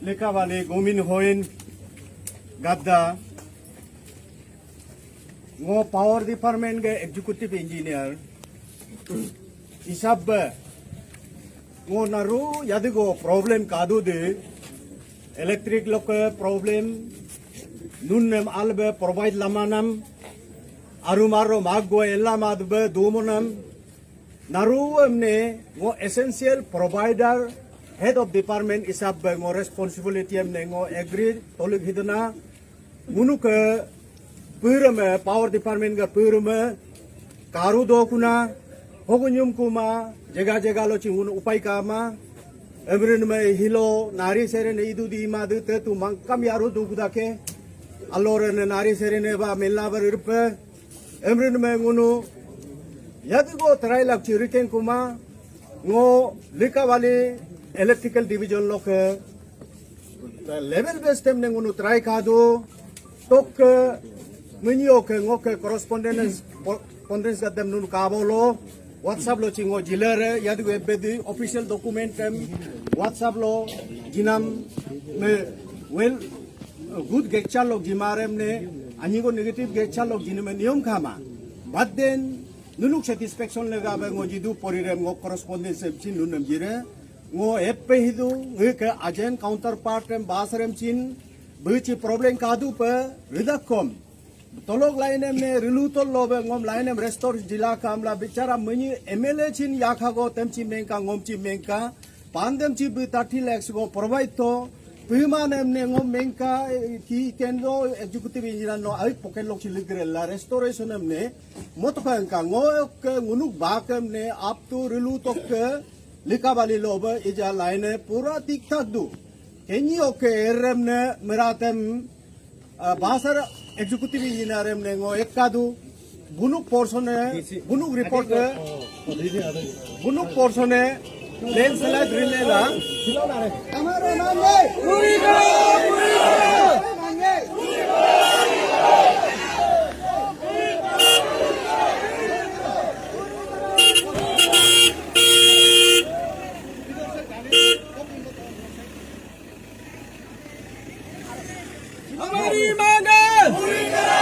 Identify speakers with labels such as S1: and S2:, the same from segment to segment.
S1: लेखा वाले गोमिन होइन गद्दा वो पावर डिपार्टमेंट के एग्जीक्यूटिव इंजीनियर इसब वो नरू यदि को प्रॉब्लम कादू दे इलेक्ट्रिक लोग प्रॉब्लम नुन्नम अलबे प्रोवाइड लमानम अरुमारो मागो एल्ला मादबे दोमनम नरू हमने वो essential provider head of department इसब वो रेस्पॉन्सिबिलिटी हमने वो एग्री तोलिक हिदना मुनुक पुरम पावर डिपार्टमेंट का पुरम कारू दो कुना होगुन्युम कुमा जगह जगह लो चिंगुन उपाय कामा एमरिन में हिलो नारी सेरे ने इदु दी मा दे तु मंकम यारू दुगदा के अलोरे ने नारी सेरे ने बा मिलना बर इरप एमरिन में गुनु यदि को तराई लग चिरिकेन कुमा ngो लिका वाली इलेक्ट्रिकल डिवीजन लोग लेवल बेस टेम ने गुनु तराई कादो तोक मिनियो के ngो के correspondence का देम नुन काबोलो WhatsApp lo chingo jilere yadi webedi official document WhatsApp lo jinam me well good gecha log jimarem ne anigo negative gecha log jiname niyom khama but then nunuk satisfaction lega ba ngo jidu porirem ngo correspondence chin nunam jire ngo eppe hidu ke agent counterpart rem basrem chin bichi problem kadu pe ridakom तोलोग लाइने में रिलू तो लोबे ngom लाइने में restore जिला कामला बिचारा मनी MLA चिन याखा गो तेमची मेंका ngomची मेंका पांदेमची बि 30 लाख गो प्रोवाइड तो पिमाने ने ngom मेंका की केंद्रो एग्जीक्यूटिव इंजीनियर नो आई पॉकेट लोग चिलिग्रे ला रेस्टोरेशन ने मोतका ngो के ngunuk बाकम ने आप तो रिलू तो के लिका वाली लोबे इजा लाइने पूरा ठीक ठाक दु केनी ओके एरम ने मेरातम बासर एग्जीक्यूटिव इंजीनियर ने ngो एक कादू बुनुक पोर्शन है बुनुक रिपोर्ट है बुनुक पोर्शन है लैंडस्लाइड रिलेला हमारे मांगे पूरी करो मांगे
S2: हमारी मांगे पूरी करो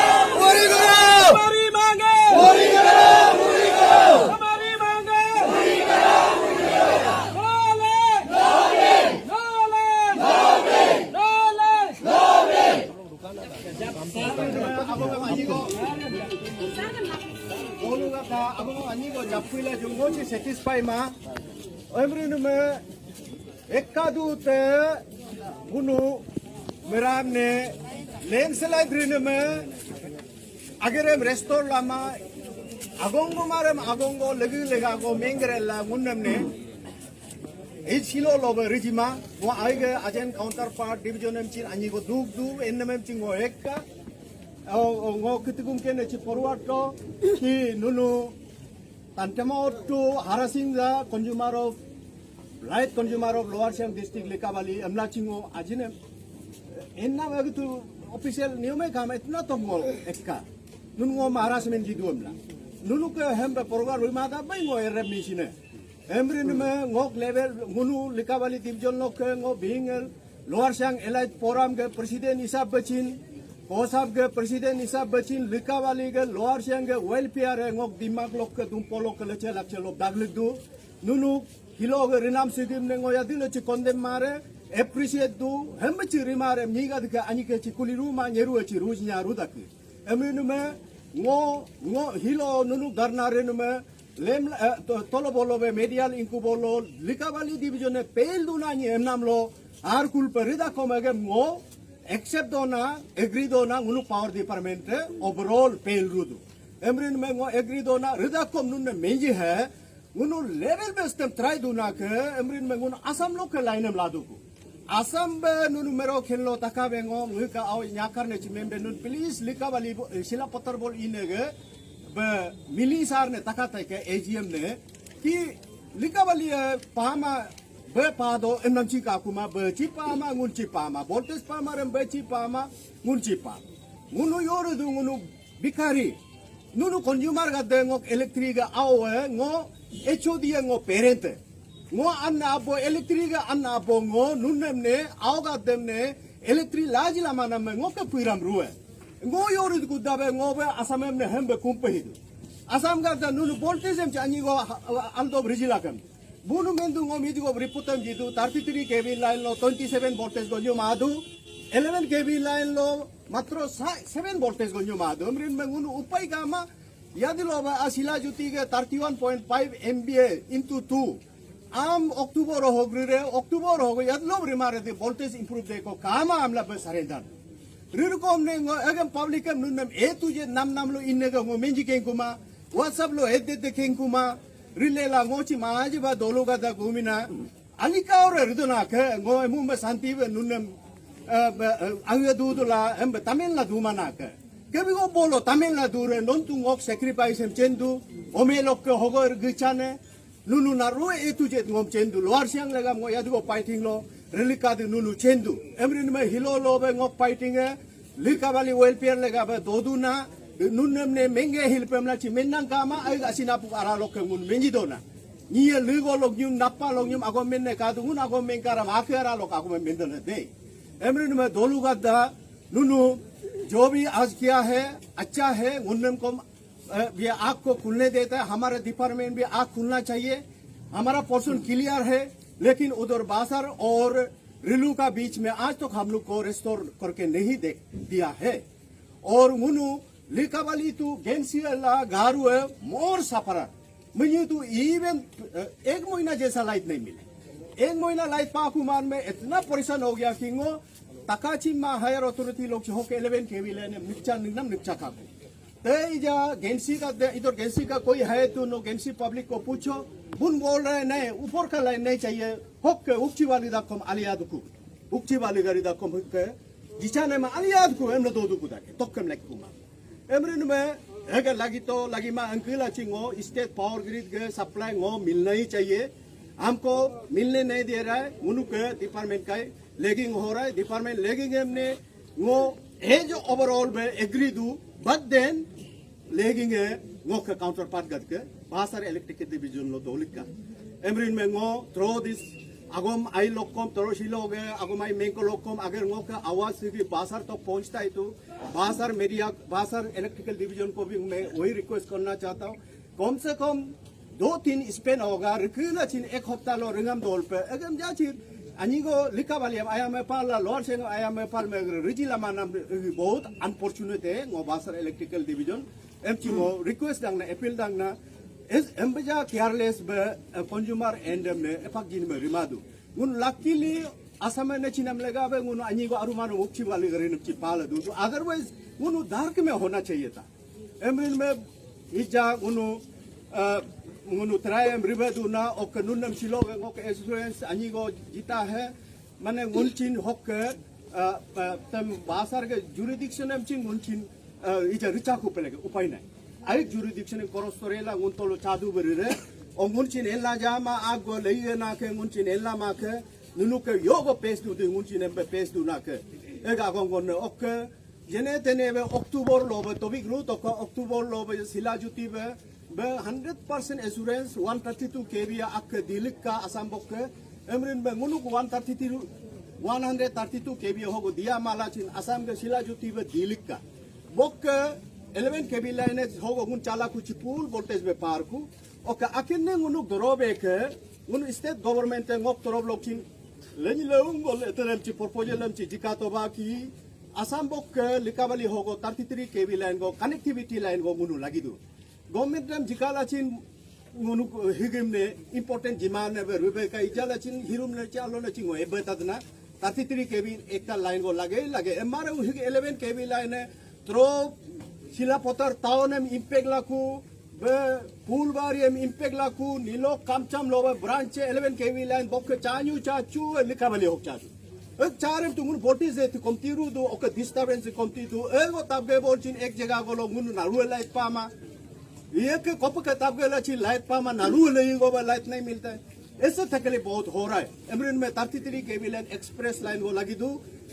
S2: हमारी मांगे पूरी करो हमारी मांगे पूरी करो
S1: सेटिस्फाई मा एमरिन में एक कादू ते बुनु मेराम ने लैंडस्लाइड रिन में अगर हम रेस्टोर लामा अगोंगो मारम अगोंगो लगी लेगा को मेंगरेला मुन्नम ने इस किलो लोबे रिजिमा वो आएगा अजन काउंटर पार्ट डिवीजन में चिन अन्य को दूध दूध इन्हें में चिंगो एक का वो कितकुम के ने चिपरुआट को कि नुनु tantamount to harassing the consumer of right consumer of Lower Siang district Likavali amla chingo ajine enna bagitu official niyome kam itna to ngol ekka nun ngo harassment jidu amla nunu ke hembe program rimada bai ngo erem nisine emrin me ngok level ngunu Likavali division lok ngo being Lower Siang elite forum ke president Isab Bachin कोसाब के president हिसाब बचिन लिकावाली के lower Siang के welfare है ngok दिमाग लोग के तुम पोलो के लेचे लक्ष्य लोग दागलिक दु नुनु हिलो के रिनाम सिगिम ने ngoya दिलो ची कोंडेम मारे एप्रिशिएट दु हम ची रिमारे मीगा दिके अनि के ची कुलिरू मा नेरू ची रूज न्यारू दक एमिनु में ngo हिलो नुनु दरनारे नु में लेम तोलो बोलो बे मेडियल इनको बोलो लिकावाली डिवीजन ने पेल दुना नि एमनाम लो आर कुल पर रिदा कोमेगे ngo एक्सेप्ट दोना एग्री दोना ngunu पावर डिपार्टमेंट ओवरऑल पेल रुदु एमरिन में ngo एग्री दोना रिदा कोम नुन मेंजी है ngunu लेवल बेस तम ट्राई दोना के एमरिन में ngunu असम लोग के लाइनम लादु को असम बे नुनु मेरो खेलो तका बेंगो मुका आव याकर ने चिमेंबे नुन प्लीज लिकावाली शिला पत्थर बोल इनेगे बे मिली सार ने तका तके एजीएम ने कि लिकावाली पामा बे पादो एमनची काकुमा बे चिपामा nguci pama voltes pama rem bay चिपामा nguci pa ngunu yoru du ngunu bikari nunu consumer ga de ngok electric ga awe ngo HOD ngo parent ngo anna abo electric anna abo ngo nunnemne awga demne electric laji lama namme ngo ke puiram ruwe ngo yorid kudabe ngo be asamemne hembe kumpehidu asam ga nunu voltage em chani go aldo brijila kam bunu mendu ngo midigo riputam jitu 33 kV line lo 27 voltage go madu 11 kV line lo matro 7 voltage go madu amrin mengunu upai kama yadilo ba asila juti ke 31.5 MVA into 2 am October hogre October hogo yadlo rimare de voltage improve de ko kama amla be saredan rirkom ne ngo agam public am nunam e tuje nam lo inne go menji ken kuma WhatsApp lo edde de ken kuma rilela ngochi maaji ba dolo ga da gumina alika or riduna ke ngo mumba santi be nunam ayu dudula em tamil na dumana ke kebi go bolo tamil na dure non tu ngok sacrifice em chendu omelok ke hogor gichane nunu na ro e tuje ngom chendu luar siang lega ngo yadugo fighting lo relika de nunu chendu emrin me hilo lo be ngok fighting e lika bali welfare lega be doduna nunnem ne menge hil pemla chi menang kama ay asina pu ara lo ke ngun menji dona ni ligo lo nyum nappa lo nyum ago menne ka du ngun ago men kara ma khara lo ka ko men dona de emrin me dolu ga da nunu जो भी आज किया है अच्छा है उन्नम को ये आँख को खुलने देता है हमारा डिपार्टमेंट भी आँख खुलना चाहिए हमारा पोर्शन क्लियर है लेकिन उधर बासर और रिलू का बीच में आज तक हम लोग को रेस्टोर करके नहीं दे दिया है और मुनु लिखावाली तू गेंसिया गारू है मोर सफरा मुझे तो इवन एक महीना जैसा लाइट नहीं मिले एक महीना लाइट पाकुमान में इतना परेशान हो गया कि वो तकाचिमा हायर अथॉरिटी लोग हो के 11 केवी लेने निपचा निगम निपचा का ते इजा गेंसी का इधर गेंसी का कोई है तो नो गेंसी पब्लिक को पूछो बुन बोल रहे नहीं ऊपर का लाइन नहीं चाहिए होक के उक्ची वाली दाकम आलियाद को उक्ची वाली गाड़ी दाकम के जिचाने में आलियाद को हम दो दो कुदा के तोकम लेक कुमा एमरिन में अगर लगी तो लगी मा अंकिला चिंगो स्टेट पावर ग्रिड के सप्लाई ngो मिलना ही चाहिए हमको मिलने नहीं दे रहा है उनु के डिपार्टमेंट का लेगिंग हो रहा है डिपार्टमेंट लेगिंग हमने वो एज ओवरऑल में एग्री दू बट देन लेगिंग है वो का काउंटर पार्ट करके बासर इलेक्ट्रिक डिवीजन लो दोलिक का एमरिन में वो throw this Agam I Lokam throw शिलोगे अगम आई मेंको लोकम अगर वो का आवाज से बासर तो पहुंचता है तो बासर मीडिया बासर इलेक्ट्रिकल डिवीजन को भी मैं वही रिक्वेस्ट करना चाहता हूँ कम से कम 2-3 स्पेन होगा रिक्वेस्ट चिन एक हफ्ता लो रिंगम दोल पे अगर जाचिर अनिगो लिखा वाली आया में पाला लोअर से आया में पाल में रिजिला माना बहुत अनफॉर्चुनेट है वो बासर इलेक्ट्रिकल डिवीजन एम चिंगो रिक्वेस्ट दांगना अपील दांगना इस एम्बजा केयरलेस बे कंज्यूमर एंड में एफाक जिन में रिमादु उन लकीली असम में चिनम लगा बे उन अनिगो अरुमानो उक्ची वाली गरीन ची पाल दु तो अदरवाइज उन डार्क में होना चाहिए था एमरिन में इजा उनु ट्रायम रिबेदुना और कानूनम शिलोग और एक्सपीरियंस अनिगो जीता है माने उनचिन होक तम बासर के जुरिडिक्शन में चिन उनचिन इजा रिचा को पलेगे उपाय नहीं आई जुरिडिक्शन कोरोस्टोरेला उनतोलो चादू बरिरे और उनचिन एला जामा आगो लेये ना के उनचिन एला मा के नुनु के योगो पेस दु दे उनचिन एम्बे पेस दु ना के एक आगों को ने ओके जने तेने वे अक्टूबर लोबे तो भी ग्रो तो अक्टूबर लोबे सिला जुती बे 100% assurance 132 kV ak dilik ka asam bok emrin be ngunuk 132 kV hogo dia mala chin asam ke sila juti be dilik ka bok 11 kV line hogo ngun chala ku chipul voltage be par ku oka akinne ngunuk dorobe ke ngun state government ngok torob lok chin leni leung bol eterem chi proposal lam chi dikato ba ki asam bok likabali hogo 33 kV line go connectivity line go ngunu lagi du government ने जिकाला चिन मुनु हिगिम ने important जिमान ने रुबे का इजाला चिन हिरुम ने चालो ने चिंगो ए बेतादना 33 केवी एक line को लगे एमआर 11 केवी लाइन है त्रो शिला पतर टाउन में इंपैक्ट लाकू बे पुल बारी में इंपैक्ट लाकू नीलो कामचम लोबे ब्रांच 11 केवी लाइन बक चान्यू चाचू लिखा बले हो चाचू एक चारम तुम वोटिस है कमतीरू दो ओके डिस्टरबेंस कमती दो एगो तबगे बोल चिन एक जगह को लोग मुनु नारू लाइट पामा ये के कप के तब के लची लाइट पामा नारू नहीं गो लाइट नहीं मिलता है ऐसे तकलीफ बहुत हो रहा है एमरिन में 33 केवी लाइन एक्सप्रेस लाइन वो लगी दो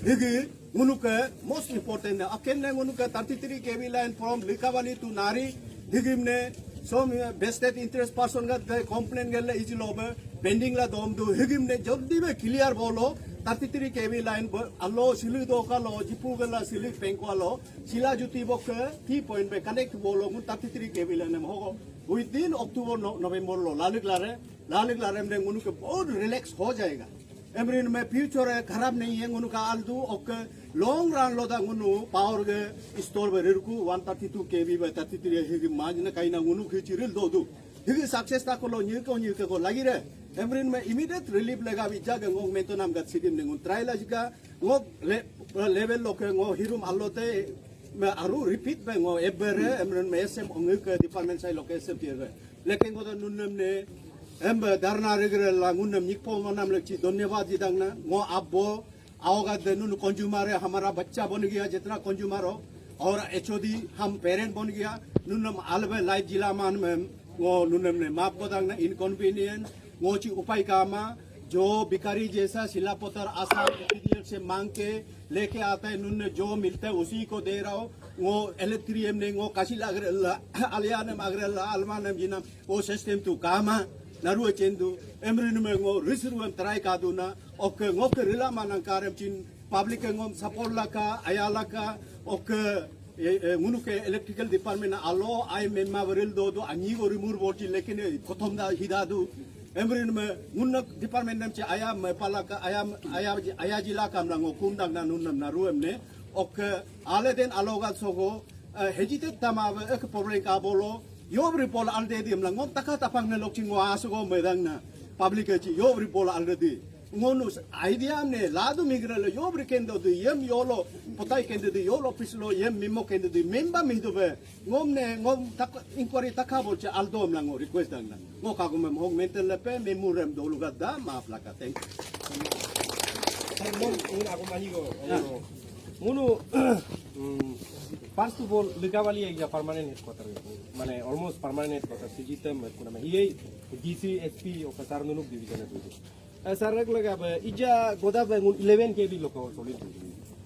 S1: हिगी मुनु के मोस्ट इंपोर्टेंट है अकेले मुनु के 33 केवी लाइन फ्रॉम लिखावाली टू नारी हिगिम ने som vested interest person ga complain gelle is lob pending la dom du higim ne jodi be clear bolo 33 kV line allo silu do ka lo jipu gala silu penko lo sila juti bok ti point be connect bolo mun 33 kV line ho within October November lo लालिक लारे में उनको बहुत relax हो जाएगा एमरिन में future है खराब नहीं है उनका आलदू ओके लॉन्ग रन लो दा उनु पावर के स्टोर में रिरकू 132 kV बे 33 है कि माज न कहीं ना उनु खिचिरिल दो दो हिगी सक्सेस ता को लो न्यू को लगी रे एमरिन में इमीडिएट रिलीफ लगा विजा के ngong में तो नाम गत सिदिम ने ट्रायल जिका ngो लेवल लो के ngो हिरुम आलोते मैं आरु रिपीट में ngो एबरे एमरिन में एसएम ngो के डिपार्टमेंट साइ लोकेशन तिरे लेकिन को तो नुनम ने एम दारना रेगरे लांगुनम निकपो नाम लची धन्यवाद जिदांगना ngो abbo आओगा देनुन कंज्यूमर है हमारा बच्चा बन गया जितना कंज्यूमर हो और एचओडी हम पेरेंट बन गया नुनम आलबे लाइफ जिला मान में वो नुनम ने माप को दांगना इनकन्वीनियंस वो ची उपाय कामा जो भिखारी जैसा शिलापत्र आसाम पीडीएफ से मांग के लेके आता है नुन जो मिलता है उसी को दे रहा हो वो इलेक्ट्रियम ने वो काशी लागरे आलिया ने मागरे अलमा ने जिना वो सिस्टम तू कामा naru chendu emrin me ngo risruam try kaduna ok ngok rila manangkarem chin public ngom support laka ayalaka ok ngunuke electrical department alo I memma veril do do ani go remove boti lekin kothom da hidadu emrin me ngunak department nam che aya me palaka aya jila kam lango kundang na nunam naru emne ok ale den aloga sogo hesitate tama ek problem ka bolo Yobri pol alde di mlang ngom taka tapang na lokching wa aso go medang na public chi yobri pol alde di ngonus idea ne ladu migrale yobri kendo di yem yolo potai kendo di yolo pislo yem mimo kendo di member mi do be ngom ne ngom tak inquiry taka bol che aldo mlang ngo request dang na ngo ka gum hong mental lepe memurem do luga da maaf la ka thank
S3: you aku mani go ngono First of all, Ligavali is a permanent headquarters. Mane almost permanent headquarters. Sijitam kuna hiye DC SP of Sarnunuk division itu. Sarek laga ba ija goda ba 11 kV loko solid.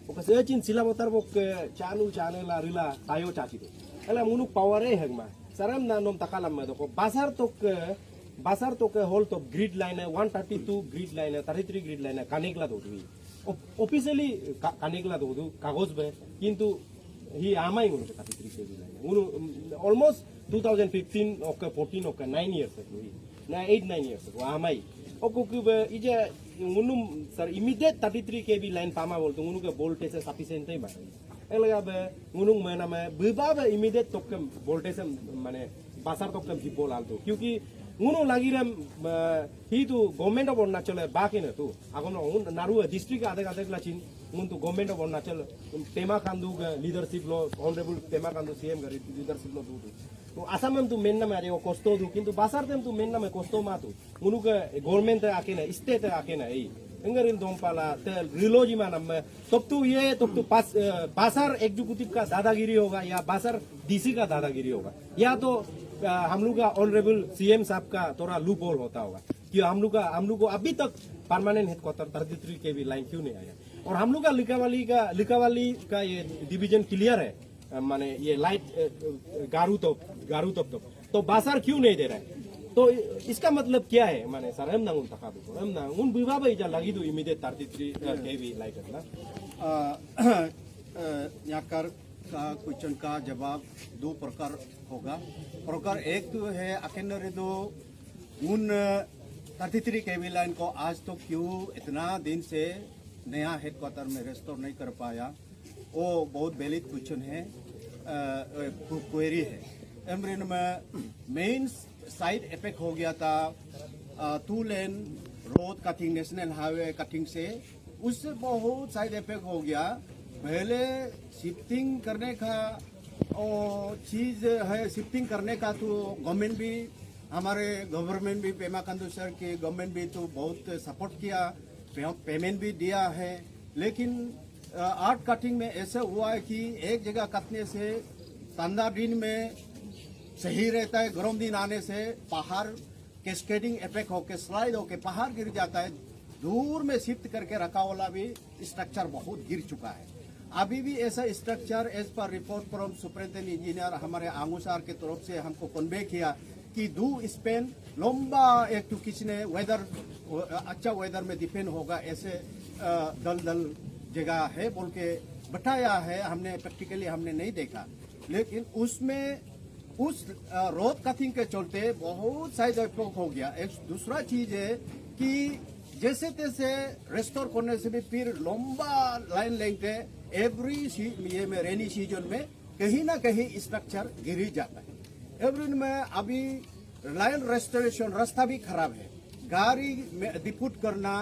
S3: Oka searchin sila motar bok channel la rila tayo chachi do. Ala munuk power e hegma. Saram na nom takalam ma doko basar tok whole top grid line 132 grid line 33 grid line kanekla do. Officially kanekla do kagos ba kintu he amai uno 33 kV line uno almost 2015 okay 14 okay 9 years ago na 8-9 years ago amai oko kube ije uno sir immediate 33 kV line pama bolto uno ke voltage sufficient hai ba elaga be uno mena me biba be immediate tokem voltage mane basar tokem hi bol alto kyunki uno lagi ram hi tu government of Arunachal baki na tu agono naru district adek lachin untuk government of Arunachal Pema Khandu leadership lo honorable Pema Khandu CM gari leadership lo tu to Assam tu menna me areo kosto du kintu basar tem tu menna me kosto ma tu unu ke government akena state akena ei engarin dompala tel reloji manam top tu basar executive का दादागिरी होगा या बासर DC का दादागिरी होगा या तो हम लोग का ऑनरेबल सीएम साहब का थोड़ा लूप होल होता होगा कि हम लोग को अभी तक परमानेंट हेडक्वार्टर 33 kV लाइन क्यों नहीं आया और हम लोग का लिकावाली का ये डिवीजन क्लियर है माने ये लाइट गारू तो बाजार क्यों नहीं दे रहा है तो इसका मतलब क्या है माने सर हम ना उन तका दो हम ना उन विभाग इजा लगी दो इमीडिएट 33 kV लाइट ना
S1: याकर का क्वेश्चन का जवाब दो प्रकार होगा प्रकार एक तो है अकेंदर दो उन 33 kV लाइन को आज तो क्यों इतना दिन से नया हेडक्वार्टर में रेस्टोर नहीं कर पाया वो बहुत वैलिड क्वेश्चन है क्वेरी है एमरिन में मेन साइड इफेक्ट हो गया था 2 lane road cutting national highway cutting से उससे बहुत साइड इफेक्ट हो गया पहले शिफ्टिंग करने का चीज है शिफ्टिंग करने का तो गवर्नमेंट भी हमारे गवर्नमेंट भी पेमा खांडू सर के गवर्नमेंट भी तो बहुत सपोर्ट किया पेमेंट भी दिया है लेकिन आर्ट कटिंग में ऐसा हुआ है कि एक जगह कटने से ठंडा दिन में सही रहता है गर्म दिन आने से पहाड़ कैस्केडिंग इफेक्ट होके स्लाइड होके पहाड़ गिर जाता है दूर में शिफ्ट करके रखा वाला भी स्ट्रक्चर बहुत गिर चुका है अभी भी ऐसा structure as per report from superintendent engineer हमारे आंगू सर की तरफ से हमको कन्वे किया कि दो स्पेन लंबा एक तो किसी ने वेदर अच्छा वेदर में डिपेंड होगा ऐसे दल जगह है बोल के बताया है। हमने प्रैक्टिकली हमने नहीं देखा, लेकिन उसमें उस रोड कटिंग के चलते बहुत साइड इफेक्ट हो गया। एक दूसरा चीज है कि जैसे तैसे रेस्टोर करने से भी फिर लंबा लाइन लेंगे एवरी ये में रेनी सीजन में कहीं ना कहीं स्ट्रक्चर गिर ही जाता है। एवरी में अभी लाइन रेस्टोरेशन रास्ता भी खराब है, गाड़ी में डिपुट करना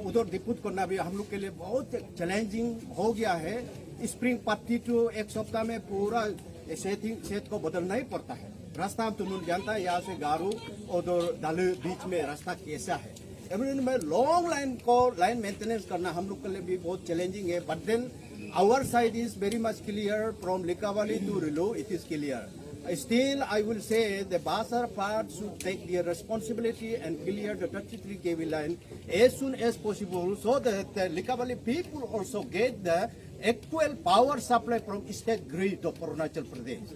S1: उधर डिपुट करना भी हम लोग के लिए बहुत चैलेंजिंग हो गया है। स्प्रिंग पट्टी तो एक सप्ताह में पूरा सेट को बदलना ही पड़ता है। रास्ता हम तुम जानता है, यहाँ से गारू उधर दालू बीच में रास्ता कैसा है। एवरी में लॉन्ग लाइन मेंटेनेंस करना हम लोग के लिए भी बहुत चैलेंजिंग है। But then our side is very much clear from लिकावाली टू रिलो, it is clear. Still, I will say the Basar part should take their responsibility and clear the 33 kV line as soon as possible, so that the Likavali people also get the actual power supply from state grid of Arunachal Pradesh.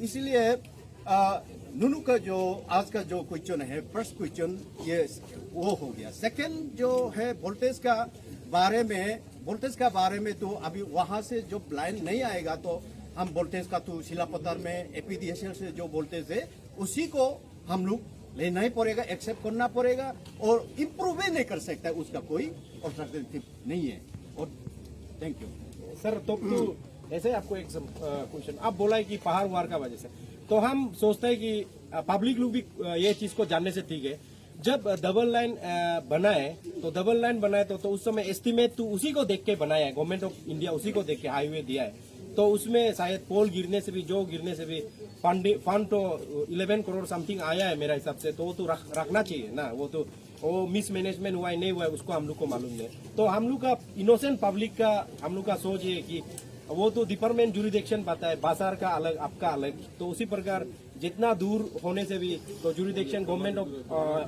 S1: इसलिए नुनू का जो आज का जो question है, first question ये वो हो गया। सेकंड जो है वोल्टेज का बारे में तो अभी वहां से जो लाइन नहीं आएगा तो हम वोल्टेज का तो शिलापत्थर में एपीडीएसएल से जो वोल्टेज है उसी को हम लोग लेना ही पड़ेगा, एक्सेप्ट करना पड़ेगा और इम्प्रूव ही नहीं कर सकता, उसका कोई अल्टरनेटिव नहीं है। और थैंक यू
S3: सर। तो ऐसे आपको एक क्वेश्चन आप बोला है कि पहाड़ वार का वजह से, तो हम सोचते हैं कि पब्लिक लोग भी ये चीज को जानने से ठीक है। जब डबल लाइन बनाए तो उस समय एस्टीमेट तो उसी को देख के बनाया है, गवर्नमेंट ऑफ इंडिया उसी को देख के हाईवे दिया है। तो उसमें शायद पोल गिरने से भी फंड तो 11 करोड़ समथिंग आया है मेरा हिसाब से, तो वो तो रखना चाहिए ना। वो मिसमैनेजमेंट हुआ है नहीं हुआ है उसको हम लोग को मालूम नहीं। तो हम लोग का इनोसेंट पब्लिक का हम लोग का सोच है कि वो तो डिपार्टमेंट जुरिडिक्शन पाता है, बाजार का अलग आपका अलग, तो उसी प्रकार जितना दूर होने से भी तो जुरिडिक्शन गवर्नमेंट ऑफ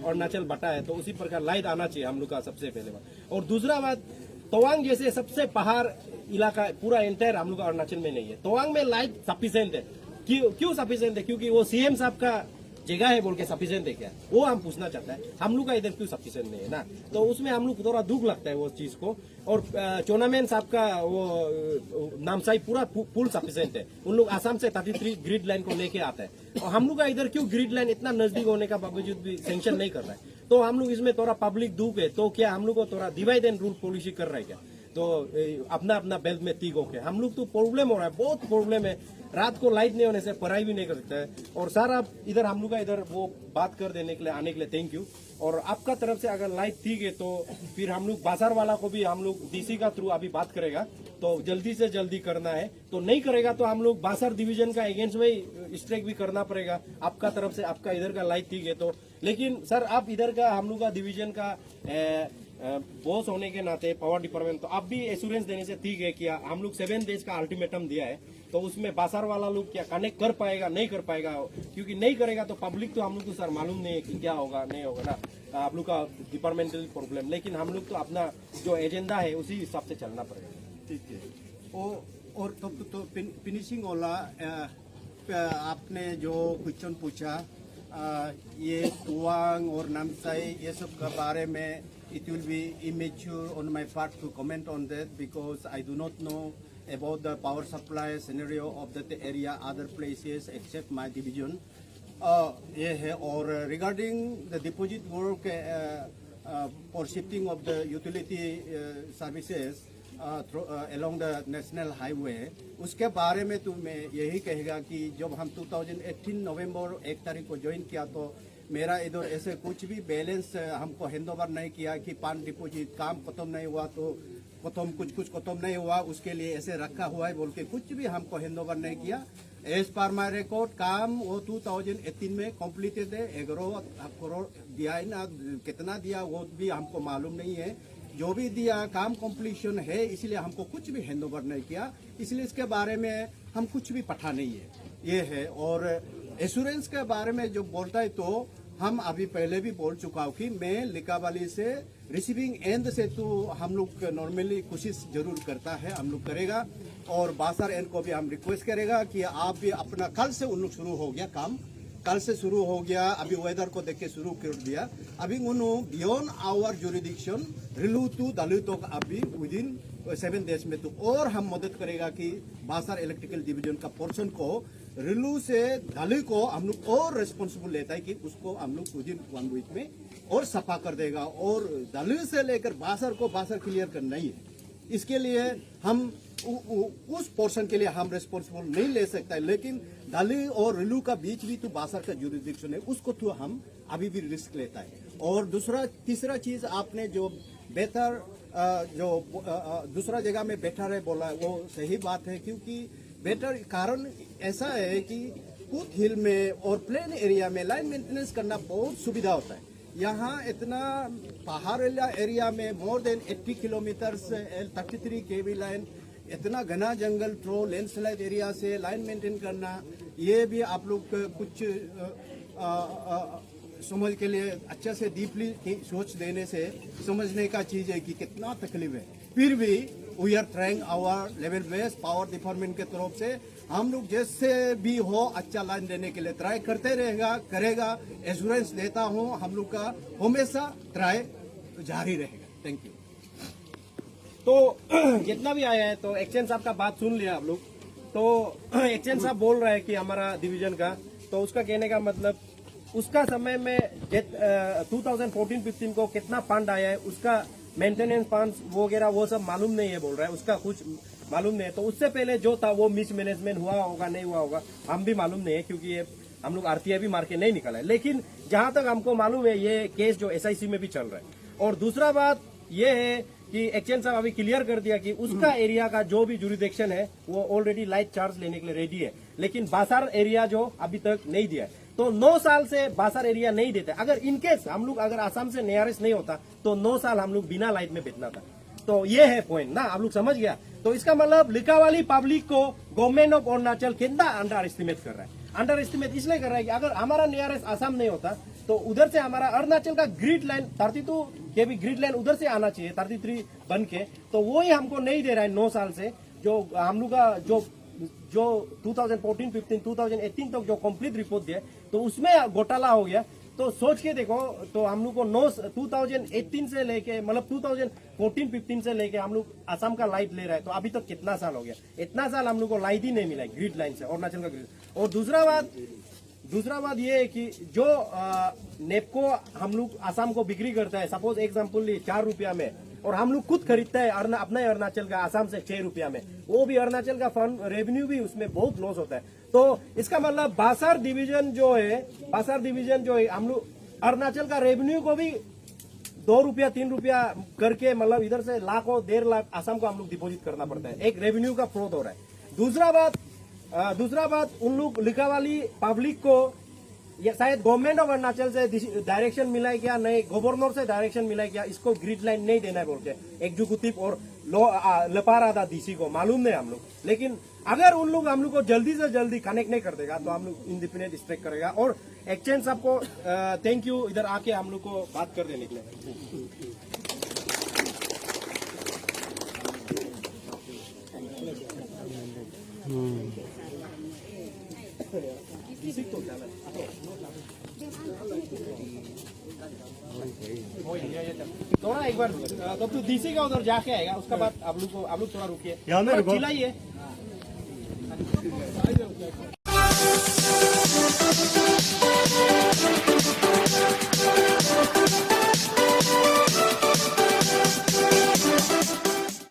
S3: अरुणाचल बटा है, तो उसी प्रकार लाइट आना चाहिए हम लोग का सबसे पहले बात। और दूसरा बात, तवांग जैसे सबसे पहाड़ इलाका पूरा एंटायर हम लोग का अरुणाचल में नहीं है। तवांग में लाइट सफिशिएंट है, क्यों सफिशिएंट है? क्योंकि वो सीएम साहब का जगह है बोल के सफिशिएंट है क्या, वो हम पूछना चाहता है। हम लोग का इधर क्यों सफिशिएंट नहीं है ना, तो उसमें हम लोग थोड़ा दुख लगता है वो चीज को। और चोनामेन साहब का वो नामसाई पूरा फुल सफिशिएंट है, उन लोग आसाम से 33 ग्रिड लाइन को लेके आता है। और हम लोग का इधर क्यों ग्रिड लाइन इतना नजदीक होने का बावजूद भी सैंक्शन नहीं कर रहा है? तो हम लोग इसमें थोड़ा पब्लिक दुख है। तो क्या हम लोग को थोड़ा डिवाइड एंड रूल पॉलिसी कर रहा है क्या? तो अपना अपना बेल्ट में तीक होके हम लोग तो प्रॉब्लम हो रहा है, बहुत प्रॉब्लम है। रात को लाइट नहीं होने से पढ़ाई भी नहीं कर सकता है। और सर आप इधर हम लोग का इधर वो बात कर देने के लिए आने के लिए थैंक यू। और आपका तरफ से अगर लाइट ठीक है तो फिर हम लोग बाजार वाला को भी हम लोग डीसी का थ्रू अभी बात करेगा, तो जल्दी से जल्दी करना है। तो नहीं करेगा तो हम लोग बाजार डिवीजन का अगेंस्ट में स्ट्राइक भी करना पड़ेगा। आपका तरफ से आपका इधर का लाइट ठीक है तो, लेकिन सर आप इधर का हम लोग का डिवीजन का बॉस होने के नाते पावर डिपार्टमेंट, तो आप भी एश्योरेंस देने से ठीक है कि हम लोग 7 डेज का अल्टीमेटम दिया है, तो उसमें बाजार वाला लोग क्या कनेक्ट कर पाएगा नहीं कर पाएगा? क्योंकि नहीं करेगा तो पब्लिक तो हम लोग को सर मालूम नहीं है कि क्या होगा नहीं होगा ना, आप लोग का डिपार्टमेंटल प्रॉब्लम। लेकिन हम लोग तो अपना जो एजेंडा है उसी हिसाब से चलना पड़ेगा।
S1: ठीक है। और तो फिनिशिंग वाला आपने जो क्वेश्चन पूछा ये तवांग और नामसाई ये सब के बारे में, it will be immature on my part to comment on that because I do not know about the power supply scenario of that area, other places except my division. ये है। और regarding the deposit work for shifting of the utility services along the national highway, उसके बारे में तो मैं यही कहेगा कि जब हम 2018 नवंबर 1 तारीख को ज्वाइन किया तो मेरा इधर ऐसे कुछ भी बैलेंस हमको हैंडओवर नहीं किया कि पान डिपोजिट काम खत्म नहीं हुआ तो कुछ खत्म नहीं हुआ उसके लिए ऐसे रखा हुआ है बोल के कुछ भी हमको हैंडओवर नहीं किया। एज पर माई रिकॉर्ड काम वो 2018 में कम्प्लीटेड है। 11 करोड़ दिया है ना, कितना दिया वो भी हमको मालूम नहीं है। जो भी दिया काम कंप्लीशन है, इसलिए हमको कुछ भी हैंडओवर नहीं किया, इसलिए इसके बारे में हम कुछ भी पता नहीं है, ये है। और एश्योरेंस के बारे में जो बोलता है तो हम अभी पहले भी बोल चुका हूँ कि मैं लिकावाली से रिसीविंग एंड से तो हम लोग नॉर्मली कोशिश जरूर करता है, हम लोग करेगा। और बासर एंड को भी हम रिक्वेस्ट करेगा कि आप भी अपना, कल से उन लोग शुरू हो गया काम, कल से शुरू हो गया, अभी वेदर को देख के शुरू कर दिया। अभी उन्होंने बियॉन्ड आवर जुरिडिक्शन रिलू टू दालू तो अभी विदिन 7 days में तो और हम मदद करेगा कि बासर इलेक्ट्रिकल डिवीजन का पोर्शन को रिलू से दालू को हम लोग और रिस्पॉन्सिबल लेता है कि उसको हम लोग विदिन 1 week में और सफा कर देगा। और दालू से लेकर बासर को बासर क्लियर करना ही है। इसके लिए हम उस पोर्शन के लिए हम रिस्पॉन्सिबल नहीं ले सकता है, लेकिन दाली और रिलू का बीच भी तो बासर का जुरिडिक्शन है, उसको तो हम अभी भी रिस्क लेता है। और तीसरा चीज आपने जो बेहतर दूसरा जगह में बेटर है बोला, वो सही बात है। क्योंकि बेटर कारण ऐसा है कि कुछ हिल में और प्लेन एरिया में लाइन मेंटेनेंस करना बहुत सुविधा होता है। यहाँ इतना पहाड़ एरिया में more than 80 kilometre 33 kV line, इतना घना जंगल थ्रो लैंडस्लाइड एरिया से लाइन मेंटेन करना, ये भी आप लोग कुछ समझ के लिए अच्छा से डीपली सोच देने से समझने का चीज है कि कितना तकलीफ है। फिर भी we are trying our level best, power department के तरफ से हम लोग जैसे भी हो अच्छा लाइन देने के लिए ट्राई करते करेगा। एश्योरेंस देता हूँ हम लोग का हमेशा ट्राई जारी रहेगा। Thank you.
S3: तो जितना भी आया है तो एक्सचेंज साहब का बात सुन लिया आप लोग। तो एक्सचेंज साहब बोल रहा है कि हमारा डिवीजन का, तो उसका कहने का मतलब उसका समय में 2014-15 को कितना फंड आया है, उसका मेंटेनेंस फंड वगैरह वो सब मालूम नहीं है बोल रहा है, उसका कुछ मालूम नहीं है। तो उससे पहले जो था वो मिस मैनेजमेंट हुआ होगा नहीं हुआ होगा हम भी मालूम नहीं है, क्योंकि ये हम लोग आरटीआई भी मार के नहीं निकला है। लेकिन जहां तक हमको मालूम है ये केस जो एसआईसी में भी चल रहा है। और दूसरा बात ये है कि एक्सचेंज साहब अभी क्लियर कर दिया कि उसका एरिया का जो भी जुरिडिक्शन है वो ऑलरेडी लाइट चार्ज लेने के लिए रेडी है, लेकिन बासार एरिया जो अभी तक नहीं दिया है। तो 9 साल से बासार एरिया नहीं देते। अगर इनकेस हम लोग अगर आसाम से नियरेस्ट नहीं होता तो 9 साल हम लोग बिना लाइट में बितना था। तो ये है पॉइंट ना, आप लोग समझ गया। तो इसका मतलब लिकावाली पब्लिक को गवर्नमेंट ऑफ अरुणाचल कितना अंडर एस्टिमेट कर रहा है। अंडर एस्टिमेट इसलिए कर रहा है कि अगर हमारा नियरेस्ट आसाम नहीं होता तो उधर से हमारा अरुणाचल का grid line 32 kV grid line उधर से आना चाहिए 33 बन के, तो वो ही हमको नहीं दे रहा है 9 साल से। जो हम लोग का जो 2014-15 2018 तक जो कंप्लीट रिपोर्ट दिया तो उसमें घोटाला हो गया। तो सोच के देखो, तो हम लोग को 2018 से लेके मतलब 2014-15 से लेके हम लोग आसाम का लाइट ले रहा है। तो अभी तक कितना साल हो गया, इतना साल हम लोग को लाइट ही नहीं मिला है ग्रिड लाइन से, अरुणाचल का ग्रिड। और दूसरा बात ये है कि जो नेपको हम लोग आसाम को बिक्री करता है, सपोज एग्जाम्पल 4 रुपया में, और हम लोग खुद खरीदते हैं अपना अरुणाचल का आसाम से 6 रुपया में, वो भी अरुणाचल का फंड रेवेन्यू भी उसमें बहुत लॉस होता है। तो इसका मतलब बासार डिवीजन जो है हम लोग अरुणाचल का रेवेन्यू को भी 2 रुपया 3 रुपया करके मतलब इधर से लाख और 1.5 लाख आसाम को हम लोग डिपोजिट करना पड़ता है। एक रेवेन्यू का फ्रॉड हो रहा है। दूसरा बात उन लोग लिकावाली पब्लिक को ये शायद गवर्नमेंट ऑफ अरुणाचल से डायरेक्शन मिला है क्या, नहीं गवर्नर से डायरेक्शन मिला है क्या, इसको ग्रिड लाइन नहीं देना है बोल के एग्जीक्यूटिव और लपा था डीसी को, मालूम नहीं हम लोग। लेकिन अगर उन लोग हम लोग को जल्दी से जल्दी कनेक्ट नहीं कर देगा तो हम लोग इंडिपेंडेंट स्ट्राइक करेगा। और एक्सचेंज सबको थैंक यू इधर आके हम लोग को बात कर देने के लिए। थोड़ा एक बार तो डीसी का उधर जाके आएगा, उसका बाद आप लोग थोड़ा रुकिए, चिल्लाइए।